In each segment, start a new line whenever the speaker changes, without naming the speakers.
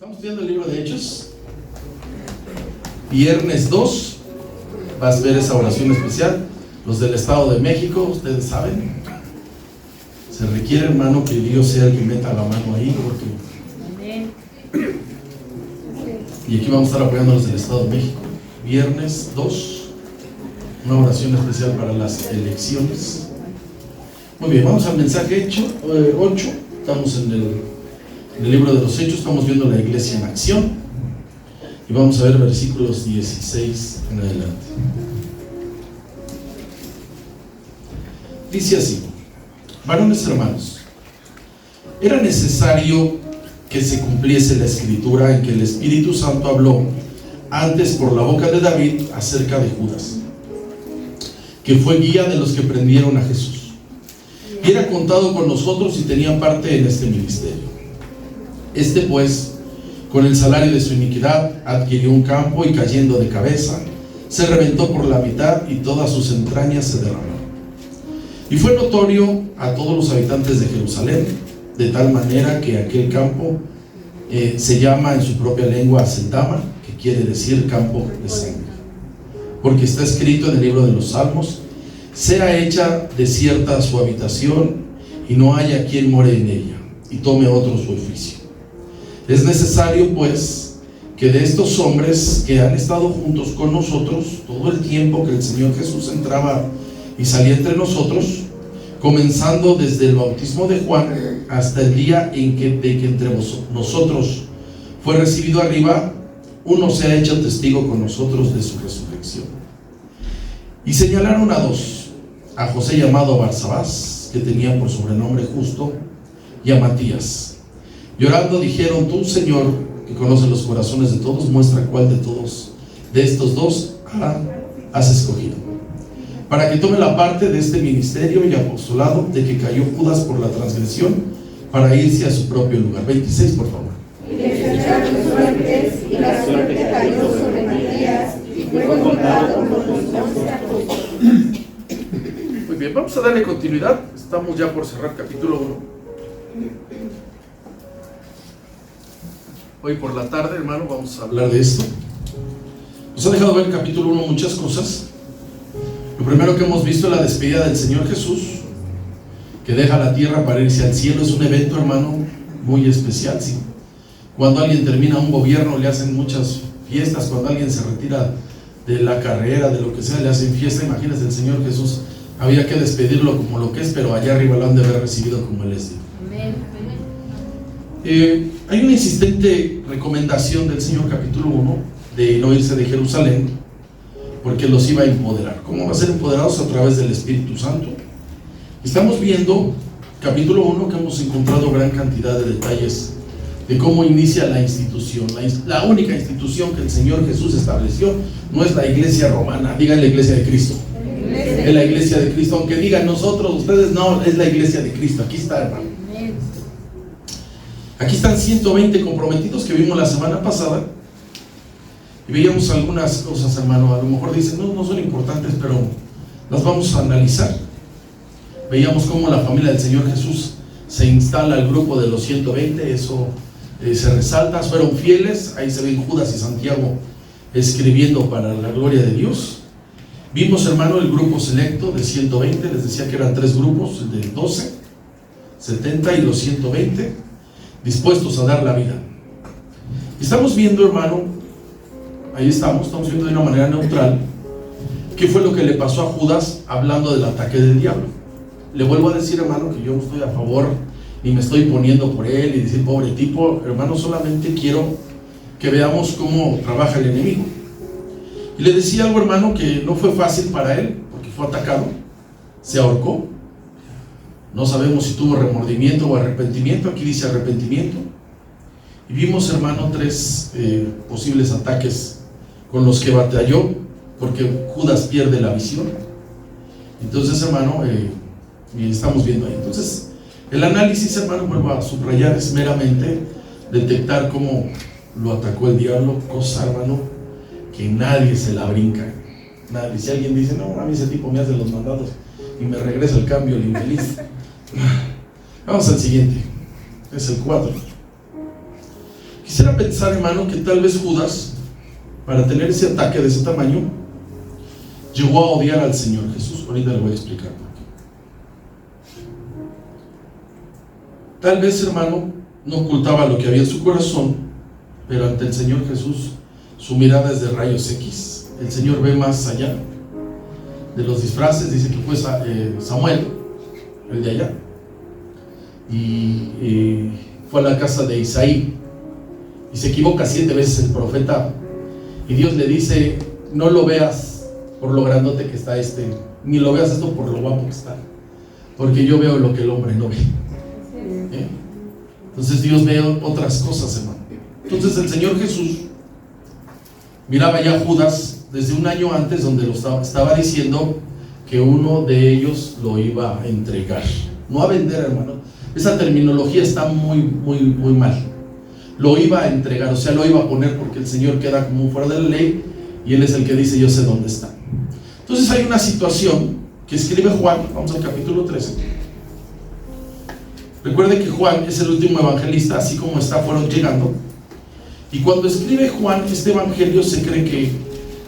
Estamos estudiando el libro de Hechos. Viernes 2. Vas a ver esa oración especial. Los del Estado de México, ustedes saben. Se requiere, hermano, que Dios sea el que meta la mano ahí, porque... Y aquí vamos a estar apoyando a los del Estado de México. Viernes 2. Una oración especial para las elecciones. Muy bien, vamos al mensaje 8. Estamos en el libro de los Hechos. Estamos viendo la iglesia en acción. Y vamos a ver versículos 16 en adelante. Dice así: varones hermanos, era necesario que se cumpliese la escritura en que el Espíritu Santo habló antes por la boca de David acerca de Judas, que fue guía de los que prendieron a Jesús, y era contado con nosotros y tenía parte en este ministerio. Este pues, con el salario de su iniquidad, adquirió un campo y cayendo de cabeza, se reventó por la mitad y todas sus entrañas se derramaron. Y fue notorio a todos los habitantes de Jerusalén, de tal manera que aquel campo se llama en su propia lengua Aceldama, que quiere decir campo de sangre. Porque está escrito en el libro de los Salmos: sea hecha desierta su habitación, y no haya quien more en ella, y tome otro su oficio. Es necesario, pues, que de estos hombres que han estado juntos con nosotros todo el tiempo que el Señor Jesús entraba y salía entre nosotros, comenzando desde el bautismo de Juan hasta el día en que entre nosotros fue recibido arriba, uno se ha hecho testigo con nosotros de su resurrección. Y señalaron a dos: a José llamado Barsabás, que tenía por sobrenombre Justo, y a Matías. Llorando dijeron: tú, Señor, que conoces los corazones de todos, muestra cuál de estos dos has escogido, para que tome la parte de este ministerio y apostolado de que cayó Judas por la transgresión, para irse a su propio lugar. 26, por favor.
Y despertaron suertes, y la suerte cayó sobre Matías, y fue contado con los 11 apóstoles.
Muy bien, vamos a darle continuidad. Estamos ya por cerrar capítulo 1. Hoy por la tarde, hermano, vamos a hablar de esto. Nos ha dejado ver en capítulo 1 muchas cosas. Lo primero que hemos visto es la despedida del Señor Jesús, que deja la tierra para irse al cielo. Es un evento, hermano, muy especial, ¿sí? Cuando alguien termina un gobierno, le hacen muchas fiestas. Cuando alguien se retira de la carrera, de lo que sea, le hacen fiesta. Imagínense, el Señor Jesús había que despedirlo como lo que es, pero allá arriba lo han de haber recibido como Él es. Hay una insistente recomendación del Señor, capítulo 1, de no irse de Jerusalén, porque los iba a empoderar. ¿Cómo va a ser empoderados? A través del Espíritu Santo. Estamos viendo, capítulo 1, que hemos encontrado gran cantidad de detalles de cómo inicia la institución. La única institución que el Señor Jesús estableció no es la iglesia romana, digan la iglesia de Cristo. Es la iglesia de Cristo, aunque digan nosotros, ustedes no, es la iglesia de Cristo. Aquí está, hermano. Aquí están 120 comprometidos que vimos la semana pasada. Y veíamos algunas cosas, hermano. A lo mejor dicen, no son importantes, pero las vamos a analizar. Veíamos cómo la familia del Señor Jesús se instala al grupo de los 120. Eso se resalta. Fueron fieles. Ahí se ven Judas y Santiago escribiendo para la gloria de Dios. Vimos, hermano, el grupo selecto de 120. Les decía que eran 3 grupos: el de 12, 70 y los 120, dispuestos a dar la vida. Estamos viendo, hermano, ahí estamos viendo de una manera neutral qué fue lo que le pasó a Judas, hablando del ataque del diablo. Le vuelvo a decir, hermano, que yo no estoy a favor ni me estoy poniendo por él y decir pobre tipo, hermano. Solamente quiero que veamos cómo trabaja el enemigo. Y le decía algo, hermano, que no fue fácil para él, porque fue atacado, se ahorcó. No sabemos si tuvo remordimiento o arrepentimiento. Aquí dice arrepentimiento. Y vimos, hermano, 3 posibles ataques con los que batalló, porque Judas pierde la visión. Entonces, hermano, estamos viendo ahí. Entonces, el análisis, hermano, vuelvo a subrayar, es meramente detectar cómo lo atacó el diablo. Cosa, hermano, que nadie se la brinca. Nadie. Si alguien dice, no, a mí ese tipo me hace los mandados y me regresa el cambio, el infeliz. Vamos al siguiente, es el 4. Quisiera pensar, hermano, que tal vez Judas, para tener ese ataque de ese tamaño, llegó a odiar al Señor Jesús. Ahorita le voy a explicar por qué. Tal vez, hermano, no ocultaba lo que había en su corazón, pero ante el Señor Jesús su mirada es de rayos X. El Señor ve más allá de los disfraces. Dice que fue Samuel, el de allá, y fue a la casa de Isaí, y se equivoca 7 veces el profeta, y Dios le dice: no lo veas por lo grandote que está ni lo veas esto por lo guapo que está, porque yo veo lo que el hombre no ve. Entonces Dios ve otras cosas, hermano. Entonces el Señor Jesús miraba ya a Judas desde un año antes, donde lo estaba diciendo que uno de ellos lo iba a entregar, no a vender, hermano. Esa terminología está muy mal. Lo iba a entregar, o sea, lo iba a poner, porque el Señor queda como fuera de la ley y Él es el que dice: yo sé dónde está. Entonces hay una situación que escribe Juan. Vamos al capítulo 13. Recuerde que Juan es el último evangelista, así como fueron llegando. Y cuando escribe Juan este evangelio, se cree que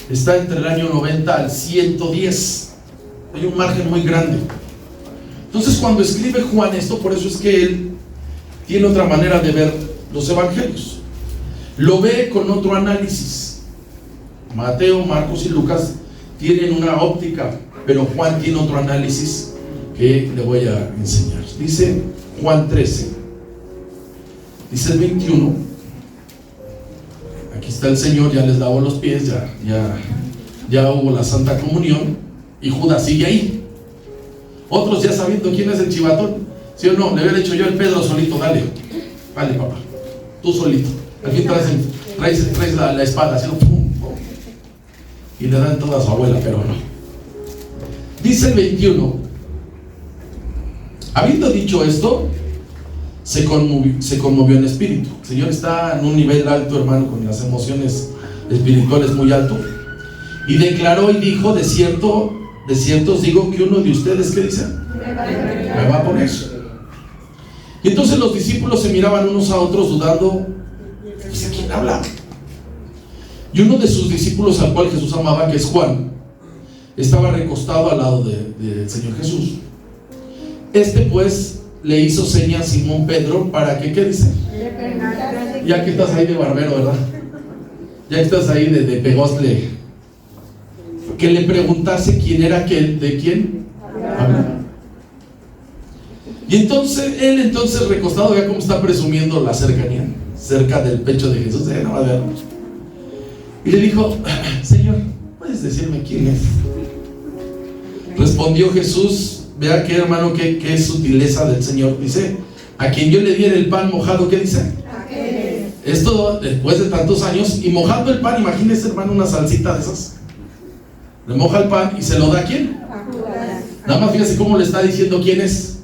está entre el año 90 al 110. Hay un margen muy grande. Entonces, cuando escribe Juan esto, por eso es que él tiene otra manera de ver los evangelios. Lo ve con otro análisis. Mateo, Marcos y Lucas tienen una óptica, pero Juan tiene otro análisis que le voy a enseñar. Dice Juan 13, dice el 21. Aquí está el Señor, ya les lavó los pies, ya hubo la Santa Comunión, y Judas sigue ahí. Otros ya sabiendo quién es el chivatón, ¿sí o no? Le hubiera hecho yo el Pedro solito: dale, papá, tú solito. Al fin traes la espada, así, pum, pum, y le dan toda a su abuela, pero no. Dice el 21: habiendo dicho esto, se conmovió en espíritu. El Señor está en un nivel alto, hermano, con las emociones espirituales muy alto, y declaró y dijo: de cierto os digo que uno de ustedes, ¿qué dice? Me va a poner. Y entonces los discípulos se miraban unos a otros dudando: ¿dice quién habla? Y uno de sus discípulos, al cual Jesús amaba, que es Juan, estaba recostado al lado del Señor Jesús. Pues le hizo señas a Simón Pedro para que, ¿qué dice? Ya que estás ahí de barbero, ¿verdad? Ya que estás ahí de pegosle, que le preguntase quién era aquel de quién hablaba. Y entonces él, recostado, vea cómo está presumiendo la cercanía, cerca del pecho de Jesús. No, a ver. Y le dijo: Señor, ¿puedes decirme quién es? Respondió Jesús. Vea que, hermano, qué sutileza del Señor. Dice: a quien yo le diera el pan mojado, ¿qué dice? Esto después de tantos años, y mojando el pan, imagínese, hermano, una salsita de esas. Le moja el pan y se lo da ¿a quién? Nada más fíjese cómo le está diciendo quién es,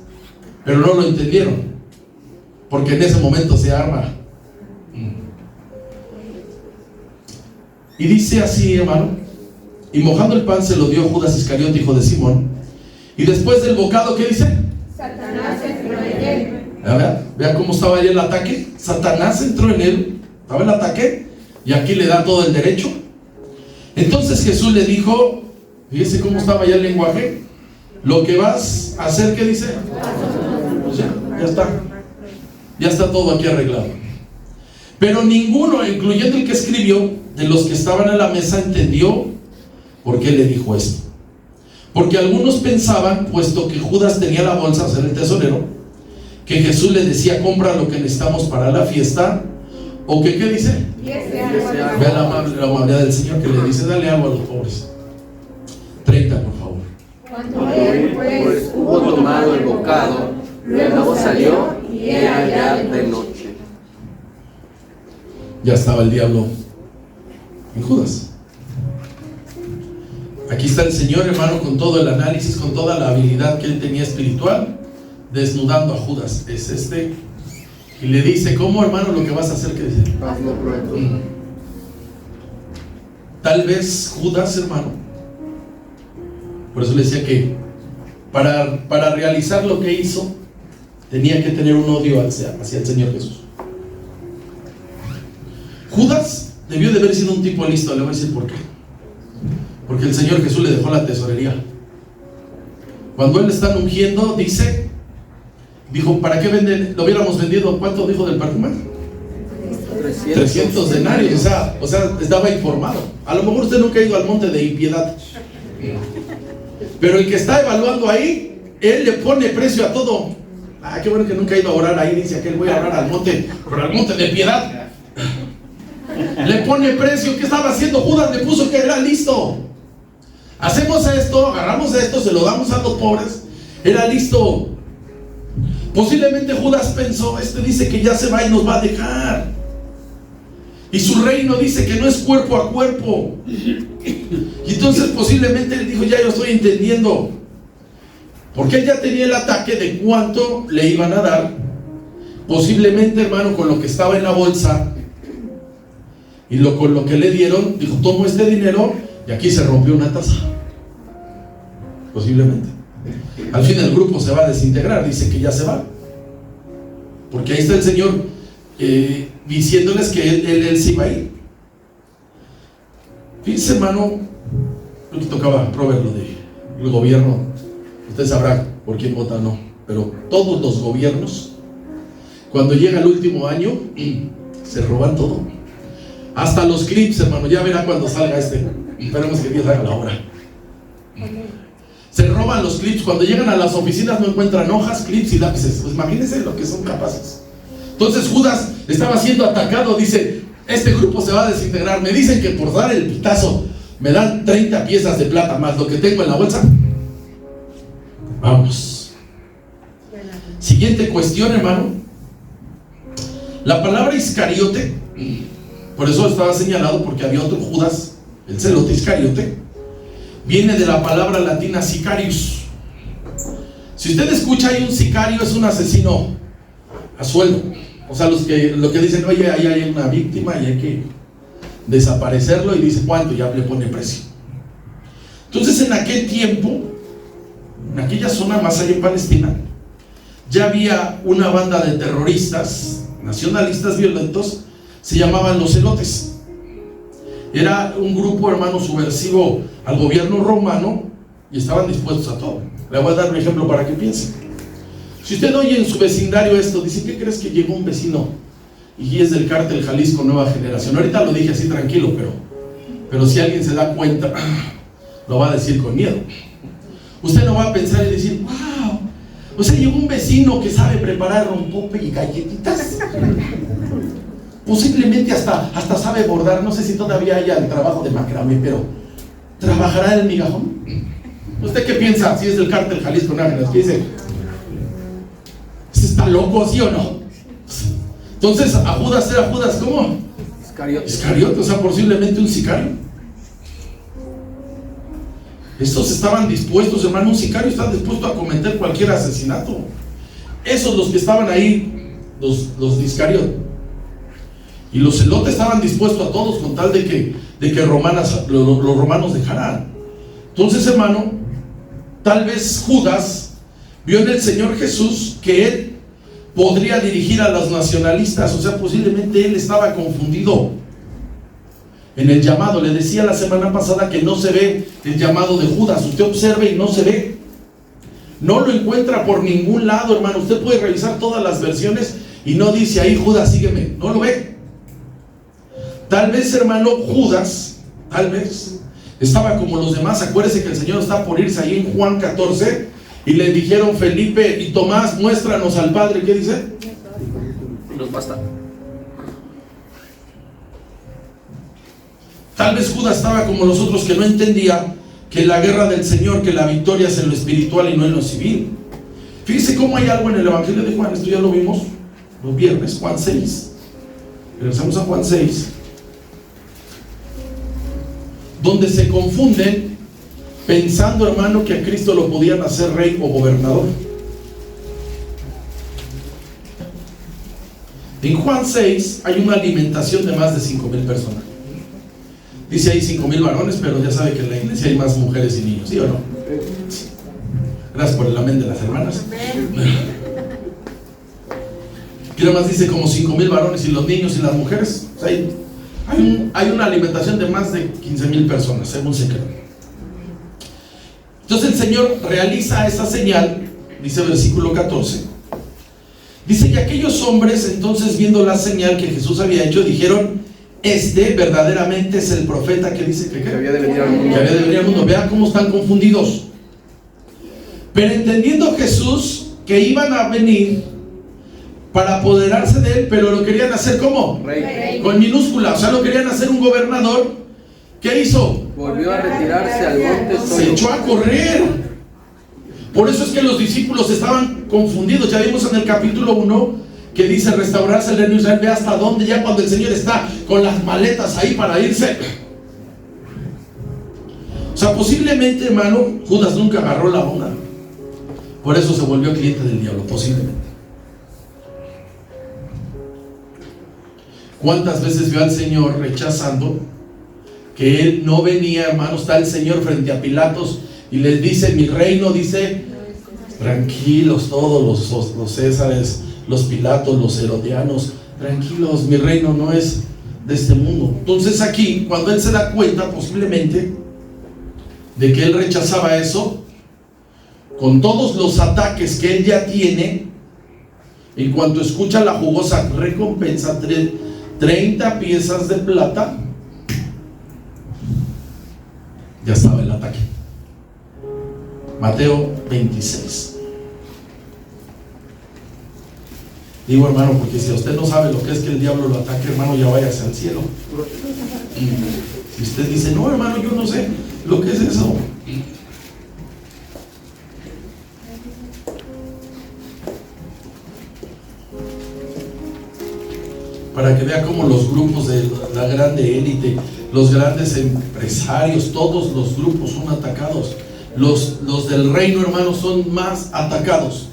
pero no lo entendieron, porque en ese momento se arma. Y dice así, hermano: y mojando el pan se lo dio Judas Iscariote, hijo de Simón. Y después del bocado, ¿qué dice?
Satanás entró en él.
Vea cómo estaba ahí el ataque. Satanás entró en él, estaba el ataque, y aquí le da todo el derecho. Entonces Jesús le dijo, fíjese cómo estaba ya el lenguaje: lo que vas a hacer, ¿qué dice? Pues ya está todo aquí arreglado. Pero ninguno, incluyendo el que escribió, de los que estaban a la mesa, entendió por qué le dijo esto. Porque algunos pensaban, puesto que Judas tenía la bolsa, o sea, el tesorero, que Jesús le decía: compra lo que necesitamos para la fiesta, o que, ¿qué dice? Vea la amabilidad del Señor, que le dice: dale algo a los pobres. 30, por favor.
Cuando él, pues,
hubo tomado el bocado, luego salió, y era ya de noche.
Ya estaba el diablo en Judas. Aquí está el Señor, hermano, con todo el análisis, con toda la habilidad que él tenía espiritual, desnudando a Judas. Es y le dice: ¿cómo, hermano, lo que vas a hacer? ¿Qué dice?
Hazlo pronto.
Tal vez Judas, hermano, por eso le decía que para realizar lo que hizo, tenía que tener un odio hacia el Señor Jesús. Judas debió de haber sido un tipo listo. Le voy a decir por qué. Porque el Señor Jesús le dejó la tesorería. Cuando él le están ungiendo, dijo, ¿para qué lo hubiéramos vendido? ¿Cuánto dijo del perfume? 300 denarios. O sea, estaba informado. A lo mejor usted nunca ha ido al monte de impiedad, pero el que está evaluando ahí, él le pone precio a todo. Qué bueno que nunca ha ido a orar ahí. Dice aquel, voy a orar al monte, pero al monte de piedad. Le pone precio. ¿Qué estaba haciendo Judas? Le puso que era listo. Hacemos esto, agarramos esto, se lo damos a los pobres. Era listo. Posiblemente Judas pensó, dice que ya se va y nos va a dejar. Y su reino dice que no es cuerpo a cuerpo. Y entonces posiblemente él dijo, ya yo estoy entendiendo. Porque él ya tenía el ataque de cuánto le iban a dar. Posiblemente, hermano, con lo que estaba en la bolsa y con lo que le dieron, dijo, tomo este dinero y aquí se rompió una taza. Posiblemente. Al fin el grupo se va a desintegrar, dice que ya se va. Porque ahí está el Señor diciéndoles que él se iba a ir. Fíjense, hermano, lo que tocaba proveerlo del gobierno. Usted sabrá por quién vota o no, pero todos los gobiernos, cuando llega el último año, se roban todo. Hasta los clips, hermano, ya verá cuando salga Esperemos que Dios haga la obra. Se roban los clips. Cuando llegan a las oficinas no encuentran hojas, clips y lápices. Pues imagínense lo que son capaces. Entonces Judas estaba siendo atacado. Dice, este grupo se va a desintegrar. Me dicen que por dar el pitazo me dan 30 piezas de plata más lo que tengo en la bolsa. Vamos. Siguiente cuestión, hermano. La palabra Iscariote, por eso estaba señalado, porque había otro Judas, el celote Iscariote, viene de la palabra latina sicarius. Si usted escucha, hay un sicario, es un asesino a sueldo. O sea, lo que dicen, oye, ahí hay una víctima y hay que desaparecerlo, y dice, ¿cuánto? Ya le pone precio. Entonces, en aquel tiempo, en aquella zona más allá en Palestina, ya había una banda de terroristas, nacionalistas violentos, se llamaban los celotes. Era un grupo, hermano, subversivo al gobierno romano y estaban dispuestos a todo. Le voy a dar un ejemplo para que piense. Si usted oye en su vecindario esto, dice, ¿qué crees que llegó un vecino y es del cártel Jalisco Nueva Generación? Ahorita lo dije así tranquilo, pero si alguien se da cuenta, lo va a decir con miedo. Usted no va a pensar y decir, wow, o sea, llegó un vecino que sabe preparar rompope y galletitas. Posiblemente hasta sabe bordar. No sé si todavía haya el trabajo de macramé, pero ¿trabajará el migajón? ¿Usted qué piensa? Si es del cártel Jalisco Nájera, ¿qué dice? ¿Este está loco, sí o no? Entonces, a Judas era Judas, ¿cómo? Iscariote, o sea, posiblemente un sicario. Estos estaban dispuestos, hermano, un sicario está dispuesto a cometer cualquier asesinato. Esos los que estaban ahí, los de Iscariote. Y los celotes estaban dispuestos a todos con tal de que los romanos dejaran. Entonces, hermano, tal vez Judas vio en el Señor Jesús que él podría dirigir a los nacionalistas. O sea, posiblemente él estaba confundido en el llamado. Le decía la semana pasada que no se ve el llamado de Judas. Usted observe y no se ve. No lo encuentra por ningún lado, hermano. Usted puede revisar todas las versiones y no dice ahí, Judas, sígueme. No lo ve. Tal vez, hermano, Judas, tal vez, estaba como los demás. Acuérdese que el Señor está por irse ahí en Juan 14 y le dijeron Felipe y Tomás, muéstranos al Padre. ¿Qué dice?
Nos basta.
Tal vez Judas estaba como los otros, que no entendía que la guerra del Señor, que la victoria es en lo espiritual y no en lo civil. Fíjese cómo hay algo en el Evangelio de Juan. Esto ya lo vimos los viernes, Juan 6. Regresamos a Juan 6, donde se confunden pensando, hermano, que a Cristo lo podían hacer rey o gobernador. En Juan 6 hay una alimentación de más de 5,000 personas. Dice ahí 5,000 varones, pero ya sabe que en la iglesia hay más mujeres y niños, ¿sí o no? Gracias por el amén de las hermanas. ¿Qué más dice? Como 5,000 varones y los niños y las mujeres. O sea, Hay una alimentación de más de 15,000 personas, según se cree. Entonces el Señor realiza esa señal, dice el versículo 14. Dice: y aquellos hombres, entonces, viendo la señal que Jesús había hecho, dijeron: este verdaderamente es el profeta que dice que
había de venir al mundo.
Que había de venir al mundo. Vean cómo están confundidos. Pero entendiendo Jesús que iban a venir para apoderarse de él, pero lo querían hacer ¿cómo?
Rey.
Con minúscula, o sea, lo querían hacer un gobernador. ¿Qué hizo?
Volvió a retirarse al monte
Se
solo.
echó a correr. Por eso es que los discípulos estaban confundidos. Ya vimos en el capítulo 1 que dice restaurarse el reino de Israel. Ve hasta dónde, ya cuando el Señor está con las maletas ahí para irse. O sea, posiblemente, hermano, Judas nunca agarró la onda. Por eso se volvió cliente del diablo, posiblemente. ¿Cuántas veces vio al Señor rechazando que Él no venía, hermano? Está el Señor frente a Pilatos y les dice: mi reino, dice, tranquilos todos los Césares, los Pilatos, los Herodianos, tranquilos, mi reino no es de este mundo. Entonces aquí, cuando Él se da cuenta posiblemente de que Él rechazaba eso, con todos los ataques que Él ya tiene, en cuanto escucha la jugosa recompensa, 30 piezas de plata, ya estaba el ataque. Mateo 26. Digo, hermano, porque si usted no sabe lo que es que el diablo lo ataque, hermano, ya váyase al cielo. Y si usted dice: no, hermano, yo no sé lo que es eso. Para que vea cómo los grupos de la grande élite, los grandes empresarios, todos los grupos son atacados. Los del reino, hermano, son más atacados.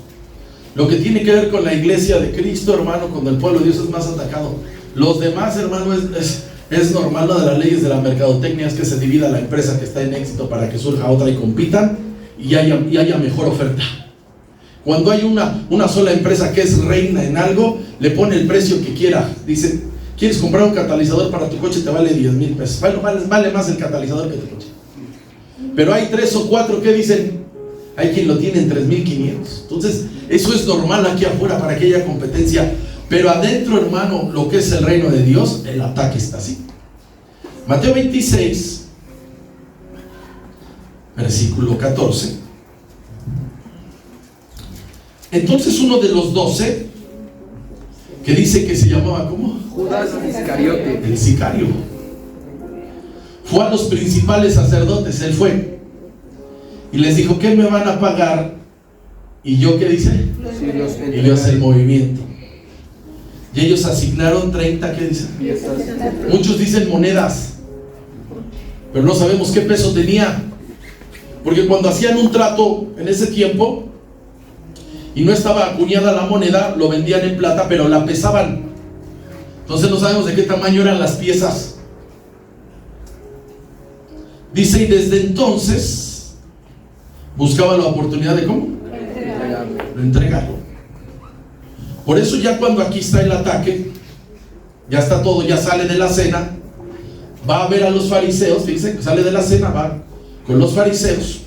Lo que tiene que ver con la iglesia de Cristo, hermano, con el pueblo de Dios, es más atacado. Los demás, hermano, es normal. Una de las leyes de la mercadotecnia es que se divida la empresa que está en éxito para que surja otra y compitan y haya mejor oferta. Cuando hay una sola empresa que es reina en algo, le pone el precio que quiera. Dice: ¿quieres comprar un catalizador para tu coche? Te vale 10,000 pesos. Vale más el catalizador que tu coche. Pero hay 3 o 4 que dicen: hay quien lo tiene en 3,500. Entonces, eso es normal aquí afuera para que haya competencia. Pero adentro, hermano, lo que es el reino de Dios, el ataque está así. Mateo 26, versículo 14. Entonces uno de los 12, que dice que se llamaba ¿cómo?
Judas Iscariote,
el sicario, fue a los principales sacerdotes. Él fue y les dijo: ¿qué me van a pagar? ¿Y yo qué dice? Ellos el movimiento. Y ellos asignaron 30, ¿qué dicen? Muchos dicen monedas, pero no sabemos qué peso tenía, porque cuando hacían un trato en ese tiempo y no estaba acuñada la moneda, lo vendían en plata, pero la pesaban. Entonces no sabemos de qué tamaño eran las piezas. Dice: y desde entonces buscaba la oportunidad de ¿cómo? De entregarlo. Por eso ya cuando aquí está el ataque, ya está todo, ya sale de la cena, va a ver a los fariseos. Fíjense, sale de la cena, va con los fariseos.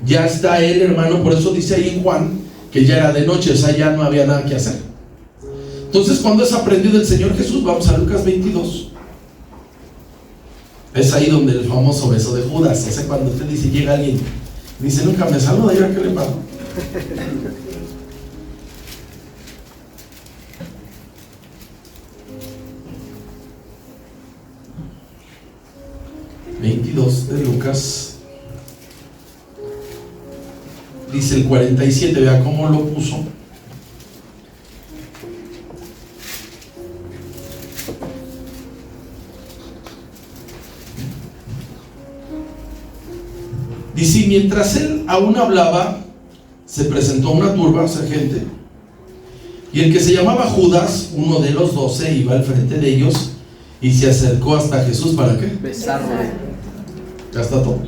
Ya está él, hermano. Por eso dice ahí en Juan que ya era de noche, o sea, ya no había nada que hacer. Entonces, cuando es aprendido del Señor Jesús, vamos a Lucas 22. Es ahí donde el famoso beso de Judas. Ese cuando usted dice, llega alguien, dice: nunca me saluda, ¿y ahora qué le pasó? de Lucas, dice el 47, vea cómo lo puso. Dice: mientras él aún hablaba, se presentó una turba, o sea, gente, y el que se llamaba Judas, uno de los 12, iba al frente de ellos y se acercó hasta Jesús. ¿Para qué?
Besarlo.
Ya está todo.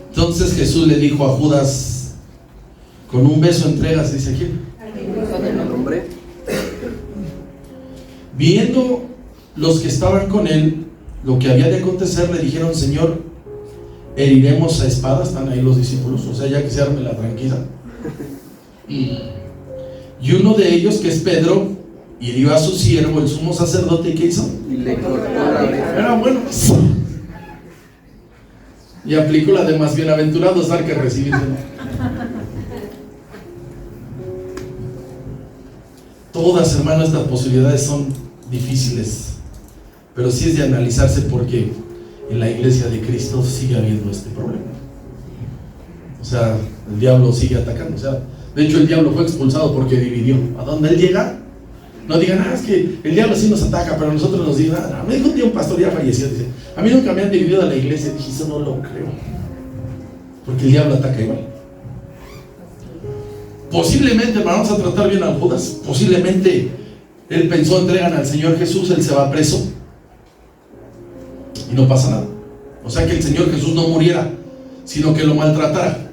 Entonces Jesús le dijo a Judas: con un beso entregas, dice quién.
Viendo
los que estaban con él, lo que había de acontecer, le dijeron: Señor, heriremos a espada. Están ahí los discípulos, o sea, ya que se arme la tranquila. Y uno de ellos, que es Pedro, hirió a su siervo, el sumo sacerdote, ¿y qué hizo?
Y le cortó la oreja.
Era bueno. Y aplicó la de: más bienaventurado dar que recibir. Todas, hermanos, estas posibilidades son difíciles, pero sí es de analizarse, porque en la iglesia de Cristo sigue habiendo este problema. O sea, el diablo sigue atacando. O sea, de hecho, el diablo fue expulsado porque dividió. A donde él llega, no digan: es que el diablo sí nos ataca, pero nosotros nos digan: me dijo un día un pastor ya fallecido, dice: a mí nunca me han dividido a la iglesia. Dije: eso no lo creo, porque el diablo ataca igual. Posiblemente, vamos a tratar bien a Judas, posiblemente él pensó: entregan al Señor Jesús, él se va preso y no pasa nada. O sea, que el Señor Jesús no muriera, sino que lo maltratara.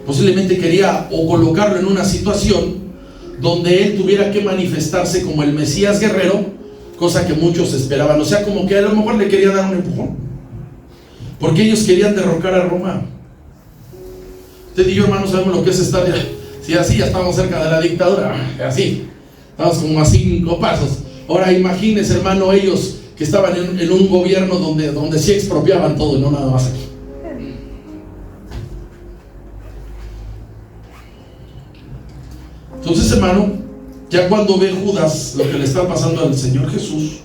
Posiblemente quería o colocarlo en una situación donde él tuviera que manifestarse como el Mesías guerrero, cosa que muchos esperaban. O sea, como que a lo mejor le quería dar un empujón, porque ellos querían derrocar a Roma. Usted y yo, hermanos, sabemos lo que es estar ya. Si así ya estamos cerca de la dictadura, así estamos como a 5 pasos. Ahora imagínense, hermano, ellos que estaban en un gobierno donde sí expropiaban todo, y no nada más aquí. Entonces, hermano, ya cuando ve Judas lo que le está pasando al Señor Jesús,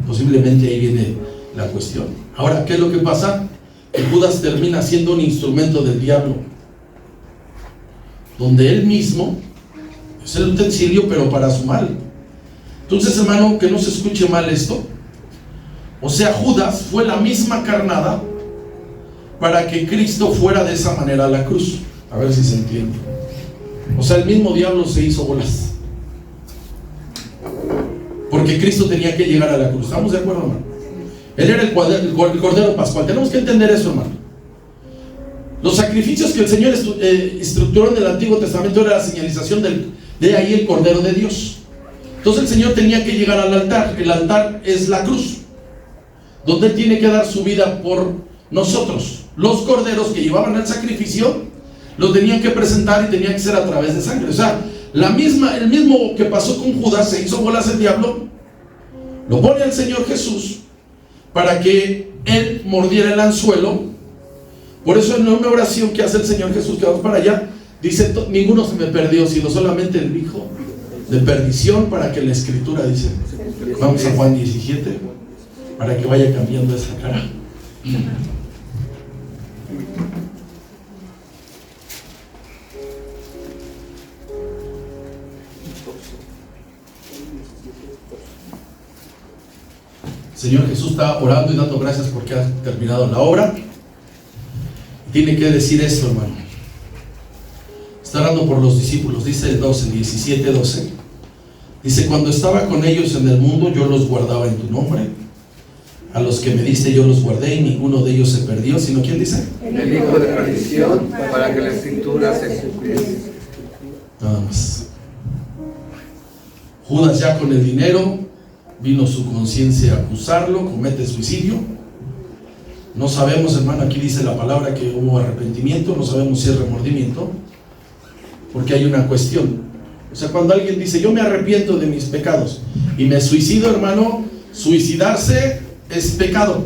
posiblemente ahí viene la cuestión. Ahora, ¿qué es lo que pasa? Que Judas termina siendo un instrumento del diablo, donde él mismo es el utensilio, pero para su mal. Entonces, hermano, que no se escuche mal esto. O sea, Judas fue la misma carnada para que Cristo fuera de esa manera a la cruz. A ver si se entiende. O sea, el mismo diablo se hizo bolas, porque Cristo tenía que llegar a la cruz. ¿Estamos de acuerdo, hermano? Él era el Cordero Pascual. Tenemos que entender eso, hermano. Los sacrificios que el Señor estructuró en el Antiguo Testamento era la señalización de ahí el Cordero de Dios. Entonces el Señor tenía que llegar al altar. El altar es la cruz, donde Él tiene que dar su vida por nosotros. Los corderos que llevaban el sacrificio lo tenían que presentar, y tenía que ser a través de sangre. O sea, el mismo que pasó con Judas, se hizo bolas el diablo, lo pone al Señor Jesús para que Él mordiera el anzuelo. Por eso en una oración que hace el Señor Jesús, que vamos para allá, dice: ninguno se me perdió, sino solamente el hijo de perdición, para que la Escritura dice. Vamos a Juan 17, para que vaya cambiando esa cara. Señor Jesús está orando y dando gracias porque ha terminado la obra. Tiene que decir esto, hermano. Está orando por los discípulos. Dice el 17:12. Dice: cuando estaba con ellos en el mundo, yo los guardaba en tu nombre. A los que me diste yo los guardé, y ninguno de ellos se perdió. ¿Sino quién dice?
El hijo de perdición, para que la Escritura se cumpliese.
Nada más. Judas, ya con el dinero, vino su conciencia a acusarlo, comete suicidio. No sabemos, hermano, aquí dice la palabra que hubo arrepentimiento, no sabemos si es remordimiento, porque hay una cuestión. O sea, cuando alguien dice: yo me arrepiento de mis pecados y me suicido, hermano, suicidarse es pecado.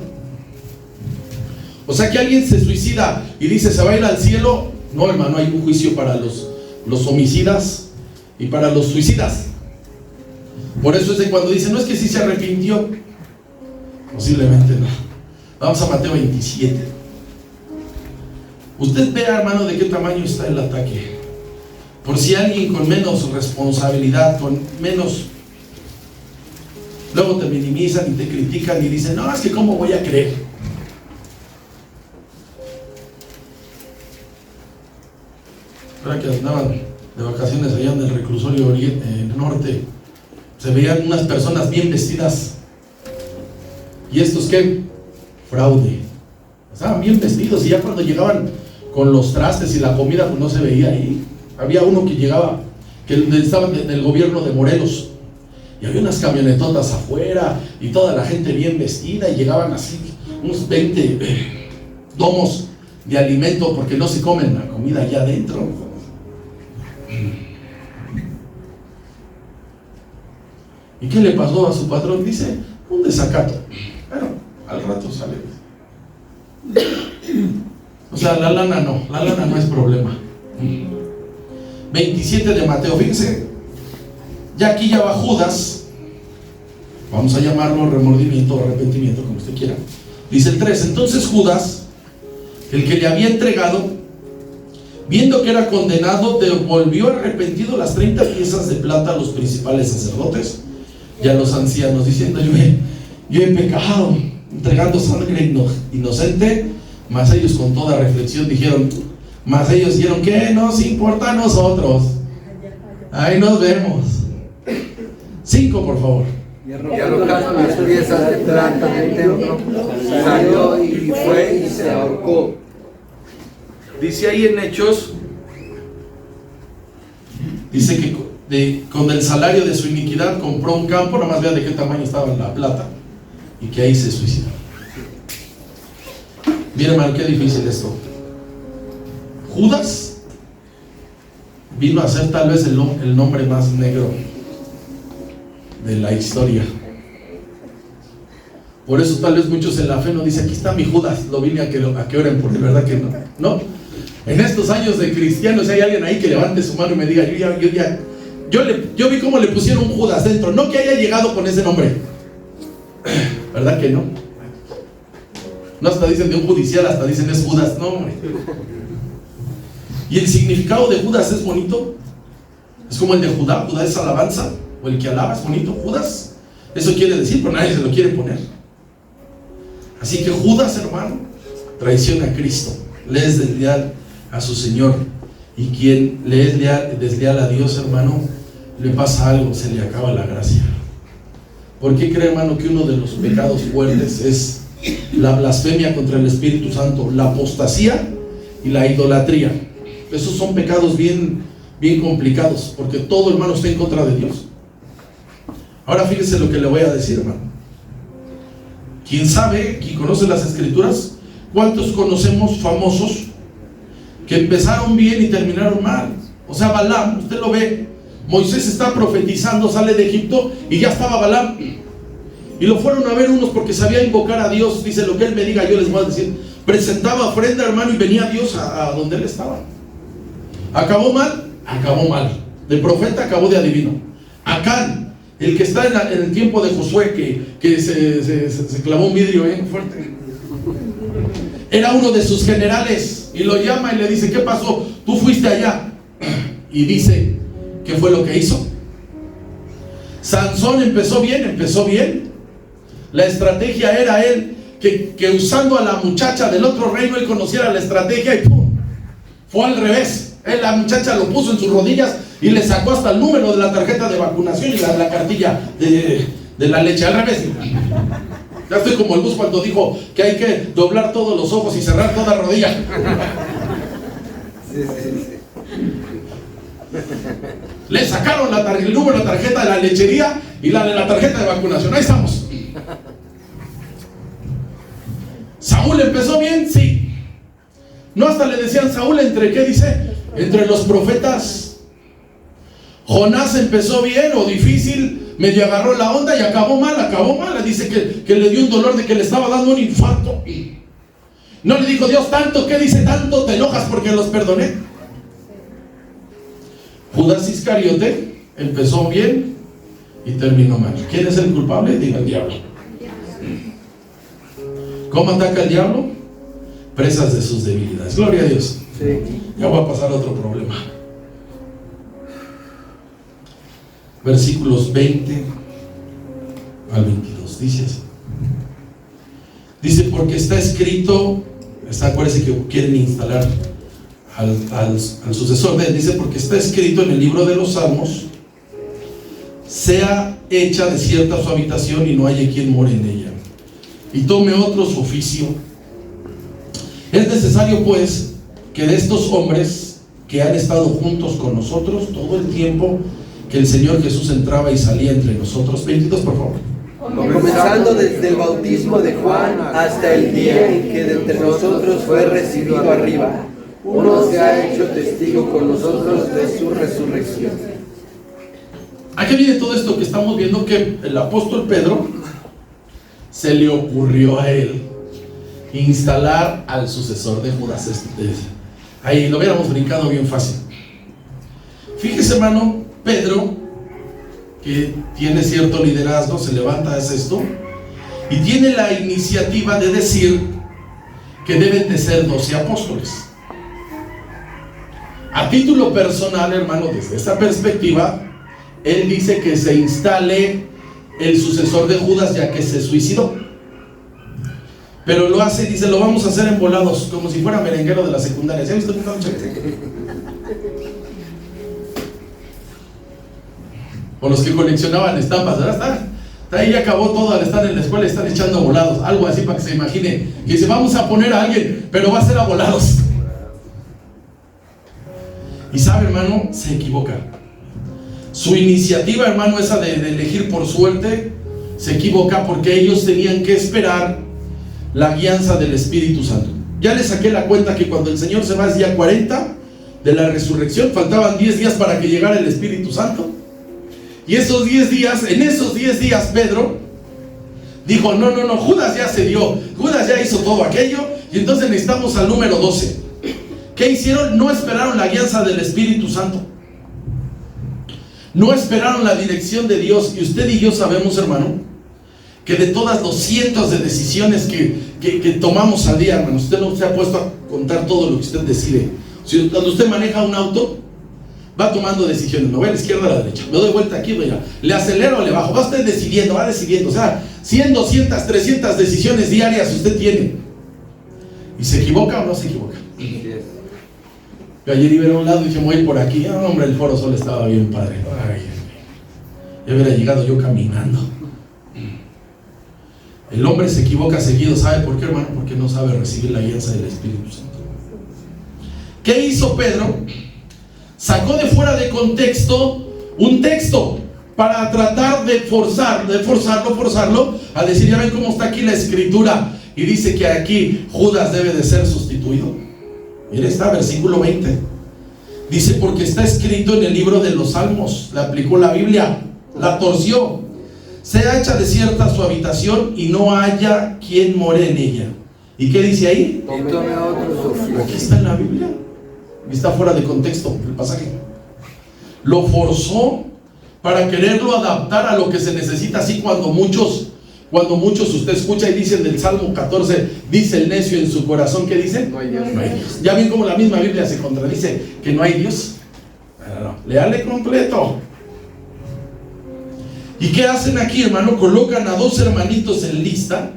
O sea, que alguien se suicida y dice: se va a ir al cielo. No, hermano, hay un juicio para los homicidas y para los suicidas. Por eso es de cuando dicen: no, es que sí se arrepintió. Posiblemente no. Vamos a Mateo 27. Usted vea, hermano, de qué tamaño está el ataque. Por si alguien con menos responsabilidad, con menos, luego te minimizan y te critican y dicen: no, es que cómo voy a creer. Ahora que andaban de vacaciones allá en el reclusorio norte, se veían unas personas bien vestidas. ¿Y estos qué? Fraude. Estaban bien vestidos, y ya cuando llegaban con los trastes y la comida, pues no se veía ahí. Había uno que llegaba, que estaba del gobierno de Morelos, Y había unas camionetotas afuera y toda la gente bien vestida, y llegaban así unos 20 domos de alimento, porque no se comen la comida allá adentro. ¿Y qué le pasó a su patrón? Dice, un desacato. Bueno, al rato sale. O sea, la lana no es problema. 27 de Mateo, fíjense, ya aquí ya va Judas, vamos a llamarlo remordimiento o arrepentimiento, como usted quiera. Dice el 3, entonces Judas, el que le había entregado, viendo que era condenado, devolvió arrepentido las 30 piezas de plata a los principales sacerdotes y a los ancianos, diciendo, yo he pecado, entregando sangre inocente. Mas ellos, con toda reflexión, dijeron, ¿qué nos importa a nosotros? Ahí nos vemos. 5, por favor.
Y arrojando las piezas de plata del templo, salió y fue y se ahorcó.
Dice ahí en Hechos, dice que con el salario de su iniquidad compró un campo, nada más vea de qué tamaño estaba la plata, y que ahí se suicidó. Miren, hermano, qué difícil esto. Judas vino a ser tal vez el nombre más negro de la historia. Por eso tal vez muchos en la fe no dicen, aquí está mi Judas, lo vine a que oren por él, ¿verdad que no? No. En estos años de cristianos, hay alguien ahí que levante su mano y me diga, yo vi cómo le pusieron Judas dentro, no que haya llegado con ese nombre, ¿verdad que no? No hasta dicen de un judicial, hasta dicen es Judas, no, hombre. Y el significado de Judas es bonito. Es como el de Judá. Judá es alabanza, o el que alaba es bonito. Judas, eso quiere decir, pero nadie se lo quiere poner. Así que Judas, hermano, traiciona a Cristo, le es desleal a su Señor. Y quien le es desleal a Dios, hermano, le pasa algo, se le acaba la gracia. ¿Por qué cree, hermano, que uno de los pecados fuertes es la blasfemia contra el Espíritu Santo, la apostasía y la idolatría? Esos son pecados bien complicados, porque todo, hermano, está en contra de Dios. Ahora fíjese lo que le voy a decir, hermano. ¿Quién sabe, quien conoce las Escrituras, cuántos conocemos famosos que empezaron bien y terminaron mal? O sea, Balaam, usted lo ve, Moisés está profetizando, sale de Egipto y ya estaba Balaam. Y lo fueron a ver unos porque sabía invocar a Dios. Dice, lo que él me diga yo les voy a decir. Presentaba ofrenda, hermano, y venía Dios a donde él estaba. ¿Acabó mal? Acabó mal. De profeta acabó de adivino. Acán, el que está en el tiempo de Josué, que se clavó un vidrio bien fuerte, era uno de sus generales, y lo llama y le dice, ¿qué pasó? Tú fuiste allá. Y dice, ¿qué fue lo que hizo? Sansón empezó bien. La estrategia era él, que usando a la muchacha del otro reino, él conociera la estrategia y ¡pum! Fue al revés. La muchacha lo puso en sus rodillas y le sacó hasta el número de la tarjeta de vacunación y la cartilla de la leche, al revés. Ya estoy como el bus cuando dijo que hay que doblar todos los ojos y cerrar toda rodilla.
Sí.
Le sacaron el número de la tarjeta de la lechería y la de la tarjeta de vacunación. Ahí estamos. ¿Saúl empezó bien? Sí. No, hasta le decían Saúl, ¿entre qué dice? Entre los profetas. Jonás empezó bien o difícil, medio agarró la onda y acabó mal. Dice que le dio un dolor de que le estaba dando un infarto. No le dijo Dios, tanto, ¿qué dice? Tanto te enojas porque los perdoné. Judas Iscariote empezó bien y terminó mal. ¿Quién es el culpable? Diga el diablo. ¿Cómo ataca el diablo? Presas de sus debilidades. Gloria a Dios.
Sí.
Ya voy a pasar a otro problema. Versículos 20 al 22. Dice así. Dice, porque está escrito, acuérdense que quieren instalar al sucesor de él. Dice, porque está escrito en el libro de los Salmos, sea hecha desierta su habitación y no haya quien more en ella, y tome otro su oficio. Es necesario pues que de estos hombres que han estado juntos con nosotros todo el tiempo que el Señor Jesús entraba y salía entre nosotros. 22, por favor.
Comenzando desde el bautismo de Juan hasta el día en que de entre nosotros fue recibido arriba, uno se ha hecho testigo con nosotros de su resurrección.
¿A qué viene todo esto que estamos viendo? Que el apóstol Pedro se le ocurrió a él instalar al sucesor de Judas. Ahí lo hubiéramos brincado bien fácil. Fíjese, hermano, Pedro, que tiene cierto liderazgo, se levanta, hace esto y tiene la iniciativa de decir que deben de ser 12 apóstoles. A título personal, hermano, desde esta perspectiva, él dice que se instale el sucesor de Judas, ya que se suicidó. Pero lo hace, dice, lo vamos a hacer en volados, como si fuera merenguero de la secundaria. ¿Se ha visto? O los que coleccionaban estampas, ¿verdad? Ahí ya acabó todo, al estar en la escuela están echando volados, algo así para que se imagine. Y dice, vamos a poner a alguien, pero va a ser a volados. Y sabe, hermano, se equivoca. Su iniciativa, hermano, esa de elegir por suerte, se equivoca porque ellos tenían que esperar la guianza del Espíritu Santo. Ya les saqué la cuenta que cuando el Señor se va es día 40 de la resurrección, faltaban 10 días para que llegara el Espíritu Santo. Y esos 10 días, en esos 10 días Pedro dijo, no, Judas ya se dio, Judas ya hizo todo aquello, y entonces necesitamos al número 12. ¿Qué hicieron? No esperaron la guianza del Espíritu Santo. No esperaron la dirección de Dios. Y usted y yo sabemos, hermano, que de todas los cientos de decisiones que tomamos al día, hermano, usted no se ha puesto a contar todo lo que usted decide. Cuando usted maneja un auto, va tomando decisiones. Me voy a la izquierda o a la derecha, me doy vuelta aquí, voy allá, le acelero o le bajo. Va usted decidiendo, va decidiendo. O sea, 100, 200, 300 decisiones diarias usted tiene. ¿Y se equivoca o no se equivoca? Yo ayer iba a un lado y dije, voy a ir por aquí. Ah, hombre, el Foro Sol estaba bien padre. Ay, ya hubiera llegado yo caminando. El hombre se equivoca seguido. ¿Sabe por qué, hermano? Porque no sabe recibir la guianza del Espíritu Santo. ¿Qué hizo Pedro? Sacó de fuera de contexto un texto para tratar de forzarlo a decir, ya ven cómo está aquí la escritura y dice que aquí Judas debe de ser sustituido. Mire, está versículo 20. Dice, porque está escrito en el libro de los Salmos. Le aplicó la Biblia, la torció. Sea hecha desierta su habitación y no haya quien more en ella. ¿Y qué dice ahí? Aquí está en la Biblia. Está fuera de contexto el pasaje. Lo forzó para quererlo adaptar a lo que se necesita. Así cuando muchos usted escucha y dicen del Salmo 14, dice el necio en su corazón, ¿qué dice? No hay Dios. No hay Dios. Ya ven cómo la misma Biblia se contradice, que no hay Dios. No. Léale completo. ¿Y qué hacen aquí, hermano? Colocan a 2 hermanitos en lista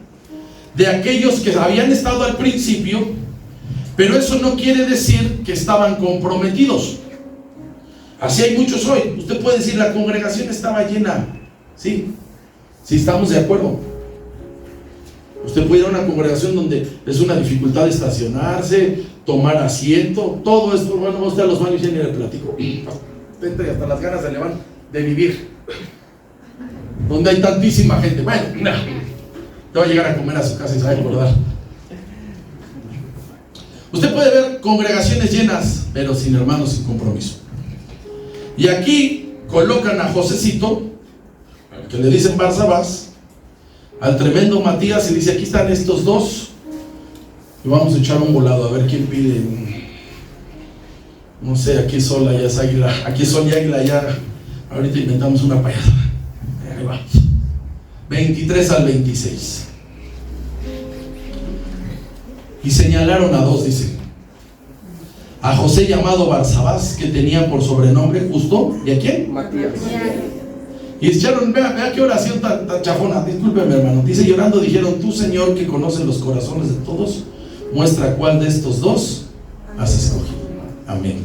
de aquellos que habían estado al principio, pero eso no quiere decir que estaban comprometidos. Así hay muchos hoy. Usted puede decir, la congregación estaba llena. Sí, sí, estamos de acuerdo. Usted puede ir a una congregación donde es una dificultad estacionarse, tomar asiento, todo esto. Bueno, va usted a los baños y ya ni le platico. Entra y hasta las ganas se le van de vivir. Donde hay tantísima gente. Bueno, te va a llegar a comer a su casa y se va a acordar. Usted puede ver congregaciones llenas, pero sin hermanos, sin compromiso. Y aquí colocan a Josecito, al que le dicen Barsabás, al tremendo Matías, y dice, aquí están estos 2, y vamos a echar un volado, a ver quién pide. No sé, aquí es Sol, allá es Águila, aquí es Sol y Águila, allá. Ahorita inventamos una payada. Ahí va. 23 al 26. Y señalaron a 2, dice, a José llamado Barsabás, que tenía por sobrenombre Justo, ¿y a quién?
Matías.
Y echaron, vea qué oración tan chafona, discúlpeme, hermano. Dice, llorando dijeron, tú, Señor, que conoces los corazones de todos, muestra cuál de estos 2 has escogido. Amén.